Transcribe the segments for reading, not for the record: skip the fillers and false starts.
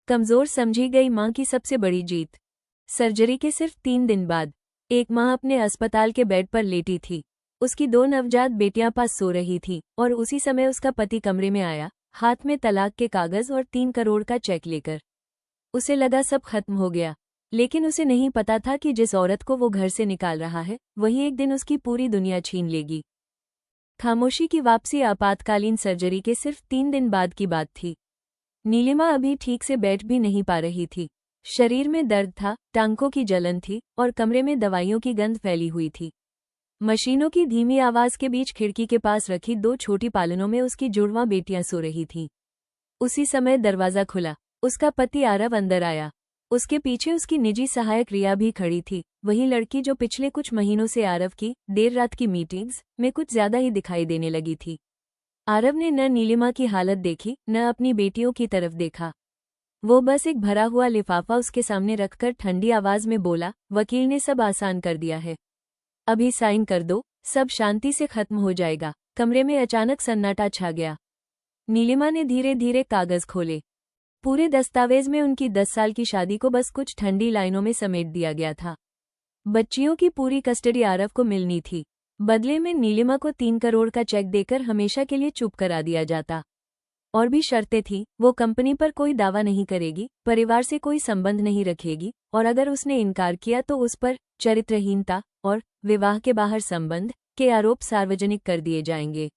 कमजोर समझी गई मां की सबसे बड़ी जीत। सर्जरी के सिर्फ 3 दिन बाद एक मां अपने अस्पताल के बेड पर लेटी थी। उसकी 2 नवजात बेटियां पास सो रही थीं और उसी समय उसका पति कमरे में आया, हाथ में तलाक के कागज और 3 करोड़ का चेक लेकर। उसे लगा सब खत्म हो गया, लेकिन उसे नहीं पता था कि जिस औरत को वो घर से निकाल रहा है वही एक दिन उसकी पूरी दुनिया छीन लेगी। खामोशी की वापसी आपातकालीन सर्जरी के सिर्फ 3 दिन बाद की बात थी। नीलिमा अभी ठीक से बैठ भी नहीं पा रही थी। शरीर में दर्द था, टांकों की जलन थी और कमरे में दवाइयों की गंध फैली हुई थी। मशीनों की धीमी आवाज के बीच खिड़की के पास रखी 2 छोटी पालनों में उसकी जुड़वां बेटियां सो रही थीं। उसी समय दरवाजा खुला। उसका पति आरव अंदर आया। उसके पीछे उसकी निजी सहायक रिया भी खड़ी थी, वही लड़की जो पिछले कुछ महीनों से आरव की देर रात की मीटिंग्स में कुछ ज्यादा ही दिखाई देने लगी थी। आरव ने न नीलिमा की हालत देखी, न अपनी बेटियों की तरफ देखा। वो बस एक भरा हुआ लिफाफा उसके सामने रखकर ठंडी आवाज में बोला, वकील ने सब आसान कर दिया है, अभी साइन कर दो, सब शांति से खत्म हो जाएगा। कमरे में अचानक सन्नाटा छा गया। नीलिमा ने धीरे धीरे कागज खोले। पूरे दस्तावेज में उनकी 10 साल की शादी को बस कुछ ठंडी लाइनों में समेट दिया गया था। बच्चियों की पूरी कस्टडी आरव को मिलनी थी। बदले में नीलिमा को 3 करोड़ का चेक देकर हमेशा के लिए चुप करा दिया जाता। और भी शर्तें थी, वो कंपनी पर कोई दावा नहीं करेगी, परिवार से कोई संबंध नहीं रखेगी, और अगर उसने इनकार किया तो उस पर चरित्रहीनता और विवाह के बाहर संबंध के आरोप सार्वजनिक कर दिए जाएंगे।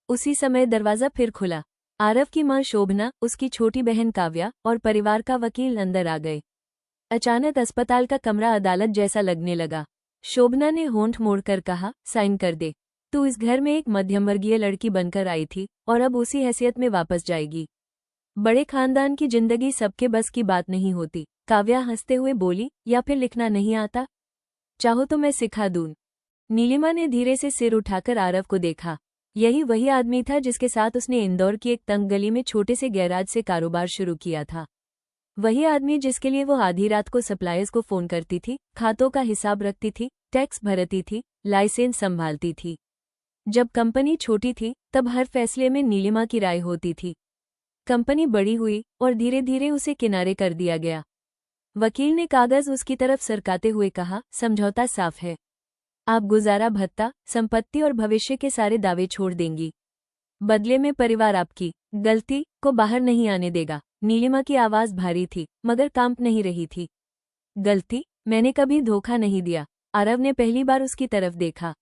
उसी समय दरवाजा फिर खुला। आरव की मां शोभना, उसकी छोटी बहन काव्या और परिवार का वकील अंदर आ गए। अचानक अस्पताल का कमरा अदालत जैसा लगने लगा। शोभना ने होंठ मोड़कर कहा, साइन कर दे। तू इस घर में एक मध्यमवर्गीय लड़की बनकर आई थी और अब उसी हैसियत में वापस जाएगी। बड़े खानदान की जिंदगी सबके बस की बात नहीं होती। काव्या हंसते हुए बोली, या फिर लिखना नहीं आता? चाहो तो मैं सिखा दूं। नीलिमा ने धीरे से सिर उठाकर आरव को देखा। यही वही आदमी था जिसके साथ उसने इंदौर की एक तंग गली में छोटे से गैराज से कारोबार शुरू किया था। वही आदमी जिसके लिए वो आधी रात को सप्लायर्स को फोन करती थी, खातों का हिसाब रखती थी, टैक्स भरती थी, लाइसेंस संभालती थी। जब कंपनी छोटी थी तब हर फैसले में नीलिमा की राय होती थी। कंपनी बड़ी हुई और धीरे धीरे उसे किनारे कर दिया गया। वकील ने कागज उसकी तरफ सरकाते हुए कहा, समझौता साफ है। आप गुजारा भत्ता, संपत्ति और भविष्य के सारे दावे छोड़ देंगी। बदले में परिवार आपकी गलती को बाहर नहीं आने देगा। नीलिमा की आवाज भारी थी मगर कांप नहीं रही थी। गलती? मैंने कभी धोखा नहीं दिया। आरव ने पहली बार उसकी तरफ देखा।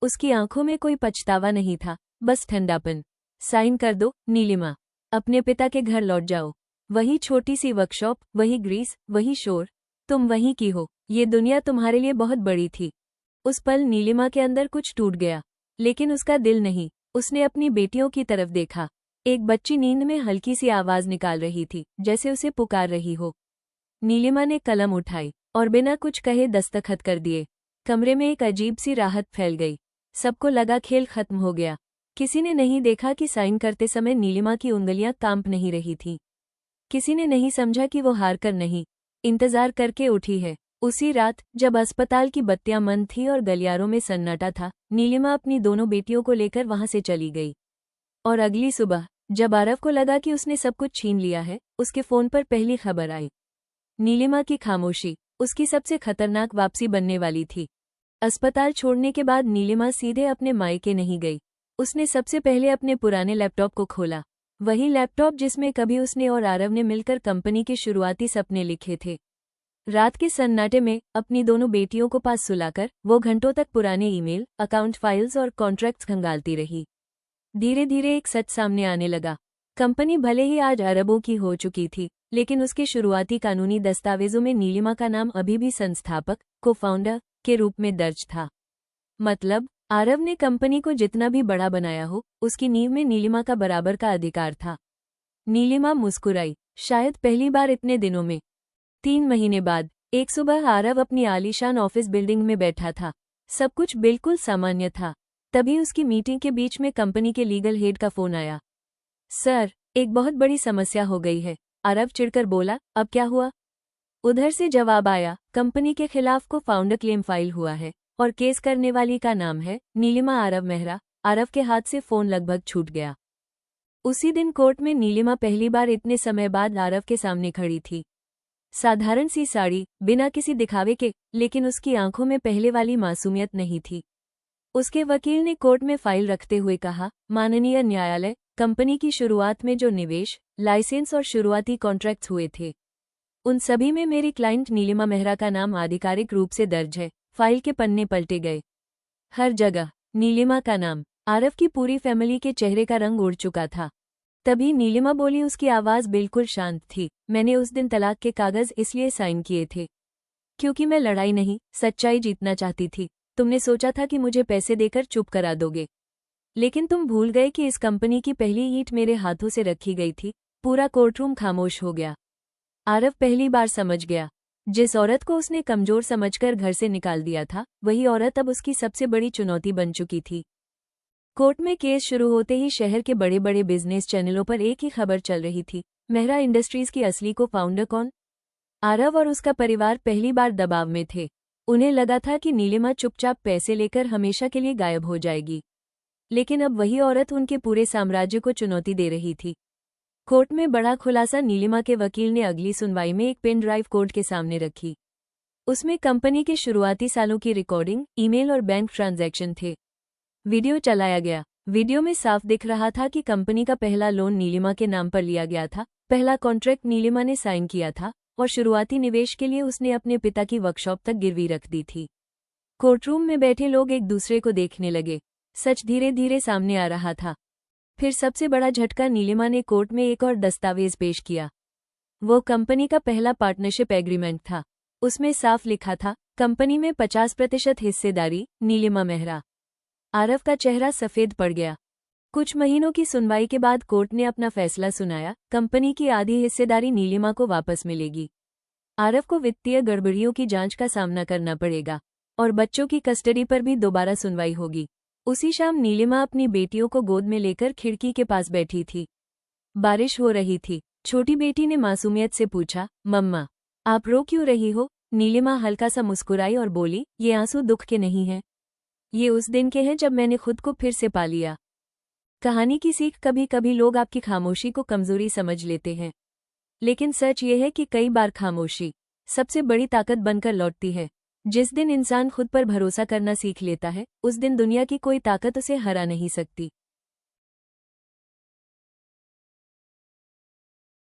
उसकी आंखों में कोई पछतावा नहीं था, बस ठंडापन। साइन कर दो नीलिमा, अपने पिता के घर लौट जाओ। वही छोटी सी वर्कशॉप, वही ग्रीस, वही शोर, तुम वहीं की हो। ये दुनिया तुम्हारे लिए बहुत बड़ी थी। उस पल नीलिमा के अंदर कुछ टूट गया, लेकिन उसका दिल नहीं। उसने अपनी बेटियों की तरफ देखा। एक बच्ची नींद में हल्की सी आवाज निकाल रही थी, जैसे उसे पुकार रही हो। नीलिमा ने कलम उठाई और बिना कुछ कहे दस्तखत कर दिए। कमरे में एक अजीब सी राहत फैल गई। सबको लगा खेल खत्म हो गया। किसी ने नहीं देखा कि साइन करते समय नीलिमा की उंगलियां कांप नहीं रही थीं। किसी ने नहीं समझा कि वो हार कर नहीं, इंतजार करके उठी है। उसी रात जब अस्पताल की बत्तियां मंद थी और गलियारों में सन्नाटा था, नीलिमा अपनी दोनों बेटियों को लेकर वहां से चली गई। और अगली सुबह जब आरव को लगा कि उसने सब कुछ छीन लिया है, उसके फोन पर पहली खबर आई। नीलिमा की खामोशी उसकी सबसे खतरनाक वापसी बनने वाली थी। अस्पताल छोड़ने के बाद नीलिमा सीधे अपने मायके नहीं गई। उसने सबसे पहले अपने पुराने लैपटॉप को खोला। वही लैपटॉप जिसमें कभी उसने और आरव ने मिलकर कंपनी के शुरुआती सपने लिखे थे। रात के सन्नाटे में अपनी दोनों बेटियों को पास सुलाकर वो घंटों तक पुराने ईमेल, अकाउंट फाइल्स और कॉन्ट्रैक्ट्स खंगालती रही। धीरे धीरे एक सच सामने आने लगा। कंपनी भले ही आज अरबों की हो चुकी थी, लेकिन उसके शुरुआती कानूनी दस्तावेजों में नीलिमा का नाम अभी भी संस्थापक, को-फाउंडर के रूप में दर्ज था। मतलब आरव ने कंपनी को जितना भी बड़ा बनाया हो, उसकी नींव में नीलिमा का बराबर का अधिकार था। नीलिमा मुस्कुराई, शायद पहली बार इतने दिनों में। 3 महीने बाद एक सुबह आरव अपनी आलीशान ऑफिस बिल्डिंग में बैठा था। सब कुछ बिल्कुल सामान्य था। तभी उसकी मीटिंग के बीच में कंपनी के लीगल हेड का फोन आया। सर, एक बहुत बड़ी समस्या हो गई है। आरव चिढ़कर बोला, अब क्या हुआ? उधर से जवाब आया, कंपनी के खिलाफ को फाउंडर क्लेम फाइल हुआ है और केस करने वाली का नाम है नीलिमा आरव मेहरा। आरव के हाथ से फोन लगभग छूट गया। उसी दिन कोर्ट में नीलिमा पहली बार इतने समय बाद आरव के सामने खड़ी थी। साधारण सी साड़ी, बिना किसी दिखावे के, लेकिन उसकी आंखों में पहले वाली मासूमियत नहीं थी। उसके वकील ने कोर्ट में फाइल रखते हुए कहा, माननीय न्यायालय, कंपनी की शुरुआत में जो निवेश, लाइसेंस और शुरुआती कॉन्ट्रैक्ट्स हुए थे, उन सभी में मेरी क्लाइंट नीलिमा मेहरा का नाम आधिकारिक रूप से दर्ज है। फाइल के पन्ने पलटे गए। हर जगह नीलिमा का नाम। आरव की पूरी फैमिली के चेहरे का रंग उड़ चुका था। तभी नीलिमा बोली, उसकी आवाज बिल्कुल शांत थी, मैंने उस दिन तलाक के कागज इसलिए साइन किए थे क्योंकि मैं लड़ाई नहीं, सच्चाई जीतना चाहती थी। तुमने सोचा था कि मुझे पैसे देकर चुप करा दोगे, लेकिन तुम भूल गए कि इस कंपनी की पहली ईंट मेरे हाथों से रखी गई थी। पूरा कोर्टरूम खामोश हो गया। आरव पहली बार समझ गया, जिस औरत को उसने कमजोर समझकर घर से निकाल दिया था, वही औरत अब उसकी सबसे बड़ी चुनौती बन चुकी थी। कोर्ट में केस शुरू होते ही शहर के बड़े बड़े बिजनेस चैनलों पर एक ही खबर चल रही थी, मेहरा इंडस्ट्रीज की असली को फाउंडर कौन? आरव और उसका परिवार पहली बार दबाव में थे। उन्हें लगा था कि नीलिमा चुपचाप पैसे लेकर हमेशा के लिए गायब हो जाएगी, लेकिन अब वही औरत उनके पूरे साम्राज्य को चुनौती दे रही थी। कोर्ट में बड़ा खुलासा। नीलिमा के वकील ने अगली सुनवाई में एक पेन ड्राइव कोर्ट के सामने रखी। उसमें कंपनी के शुरुआती सालों की रिकॉर्डिंग, ईमेल और बैंक ट्रांजैक्शन थे। वीडियो चलाया गया। वीडियो में साफ दिख रहा था कि कंपनी का पहला लोन नीलिमा के नाम पर लिया गया था, पहला कॉन्ट्रैक्ट नीलिमा ने साइन किया था और शुरुआती निवेश के लिए उसने अपने पिता की वर्कशॉप तक गिरवी रख दी थी। कोर्टरूम में बैठे लोग एक दूसरे को देखने लगे। सच धीरे धीरे सामने आ रहा था। फिर सबसे बड़ा झटका, नीलिमा ने कोर्ट में एक और दस्तावेज पेश किया। वो कंपनी का पहला पार्टनरशिप एग्रीमेंट था। उसमें साफ लिखा था, कंपनी में 50% हिस्सेदारी, नीलिमा मेहरा। आरव का चेहरा सफेद पड़ गया। कुछ महीनों की सुनवाई के बाद कोर्ट ने अपना फैसला सुनाया, कंपनी की आधी हिस्सेदारी नीलिमा को वापस मिलेगी। आरव को वित्तीय गड़बड़ियों की जांच का सामना करना पड़ेगा और बच्चों की कस्टडी पर भी दोबारा सुनवाई होगी। उसी शाम नीलिमा अपनी बेटियों को गोद में लेकर खिड़की के पास बैठी थी। बारिश हो रही थी। छोटी बेटी ने मासूमियत से पूछा, मम्मा, आप रो क्यों रही हो? नीलिमा हल्का सा मुस्कुराई और बोली, ये आंसू दुख के नहीं हैं, ये उस दिन के हैं जब मैंने खुद को फिर से पा लिया। कहानी की सीख, कभी कभी लोग आपकी खामोशी को कमजोरी समझ लेते हैं, लेकिन सच ये है कि कई बार खामोशी सबसे बड़ी ताकत बनकर लौटती है। जिस दिन इंसान खुद पर भरोसा करना सीख लेता है, उस दिन दुनिया की कोई ताकत उसे हरा नहीं सकती।